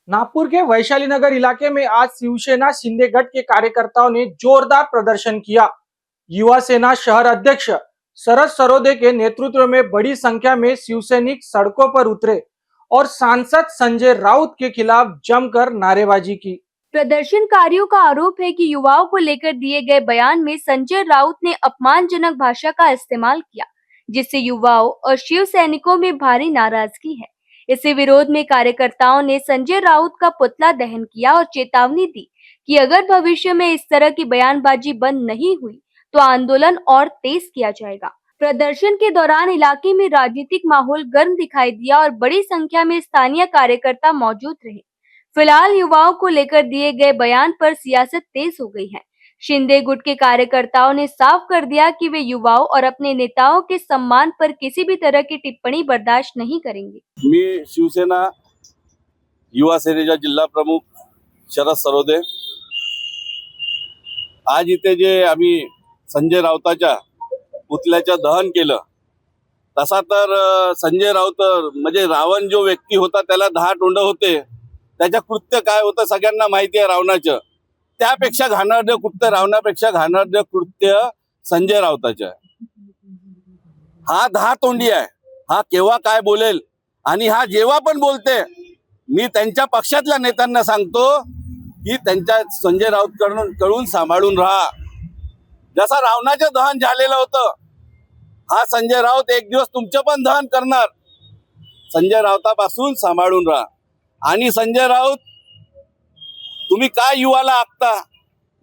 नागपुर के वैशाली नगर इलाके में आज शिवसेना शिंदे गठ के कार्यकर्ताओं ने जोरदार प्रदर्शन किया। युवा सेना शहर अध्यक्ष शरद सरोदे के नेतृत्व में बड़ी संख्या में शिवसैनिक सड़कों पर उतरे और सांसद संजय राउत के खिलाफ जमकर नारेबाजी की। प्रदर्शनकारियों का आरोप है कि युवाओं को लेकर दिए गए बयान में संजय राउत ने अपमानजनक भाषा का इस्तेमाल किया, जिससे युवाओं और शिव सैनिकों में भारी नाराजगी है। इसी विरोध में कार्यकर्ताओं ने संजय राउत का पुतला दहन किया और चेतावनी दी कि अगर भविष्य में इस तरह की बयानबाजी बंद नहीं हुई तो आंदोलन और तेज किया जाएगा। प्रदर्शन के दौरान इलाके में राजनीतिक माहौल गर्म दिखाई दिया और बड़ी संख्या में स्थानीय कार्यकर्ता मौजूद रहे। फिलहाल युवाओं को लेकर दिए गए बयान पर सियासत तेज हो गई है। शिंदे गुट के कार्यकर्ताओं ने साफ कर दिया कि वे युवाओं और अपने नेताओं के सम्मान पर किसी भी तरह की टिप्पणी बर्दाश्त नहीं करेंगे। मी शिवसेना युवा सेनेचा जिल्हा प्रमुख शरद सरोदे आज इथे जे आम्ही संजय राऊताच्या पुतल्याचं दहन केलं, तसा तर संजय राऊत म्हणजे रावण जो व्यक्ती होता त्याला 10 तोंड होते, त्याचं कृत्य काय होतं सगळ्यांना माहिती आहे रावणाचं। त्यापेक्षा घाणेरडं कृत्य, रावणापेक्षा घाणेरडं कृत्य संजय राऊताचं आहे। हा 10 तोंडी आहे, हा केव्हा काय बोलेल आणि हा जेव्हा पण बोलते, मी त्यांच्या पक्षातल्या नेत्यांना सांगतो की त्यांच्या संजय राऊत कडून सांभाळून राहा। जसा रावणाचं दहन झालेलं होतं, हा संजय राऊत एक दिवस तुमचं पण दहन करणार। संजय राऊतापासून सांभाळून राहा। आणि संजय राऊत, तुम्ही काय युवाला आखता?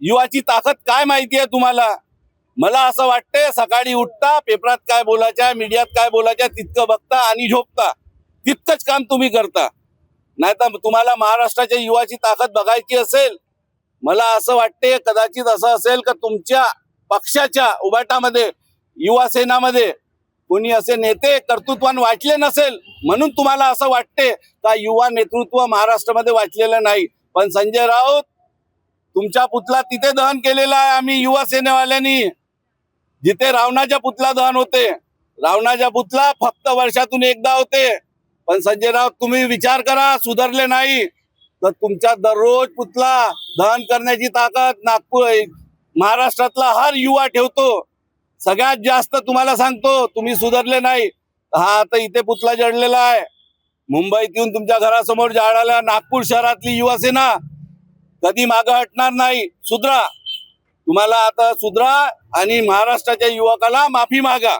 युवाची ताकद काय माहिती आहे तुम्हाला? मला असं वाटतंय सकाळी उठता, पेपरात काय बोलायचं, मीडियात काय बोलायचं तितकं बघता आणि झोपता, तितकंच काम तुम्ही करता। नाहीतर तुम्हाला महाराष्ट्राच्या युवाची ताकद बघायची असेल, मला असं वाटते कदाचित असं असेल की तुमच्या पक्षाच्या उभाटामध्ये युवा सेनामध्ये कोणी असे नेते कर्तृत्वान वाचले नसेल, म्हणून तुम्हाला असं वाटते का युवा नेतृत्व महाराष्ट्रामध्ये वाचलेलं नाही। पण संजय राऊत, तुमचा पुतळा तिथे दहन केलेला आहे आम्ही युवा सेनेवाल्यांनी, जिथे रावणाचा पुतळा दहन होते। रावणाचा पुतळा फक्त वर्षातून एकदा होते। पण संजय राऊत, तुम्ही विचार करा, सुधारले नाही तर तुमचा दररोज पुतळा दहन करण्याची ताकद नागपूर महाराष्ट्रातला हर युवा ठेवतो। सगळ्यात जास्त तुम्हाला सांगतो, तुम्ही सुधारले नाही। हा आता इथे पुतळा जळलेला आहे, मुंबईत येऊन तुमच्या घरासमोर जाळाला नागपूर शहरातली युवा सेना कधी मागे हटणार नाही। सुधरा, तुम्हाला आता सुधरा आणि महाराष्ट्राच्या युवकाला माफी मागा।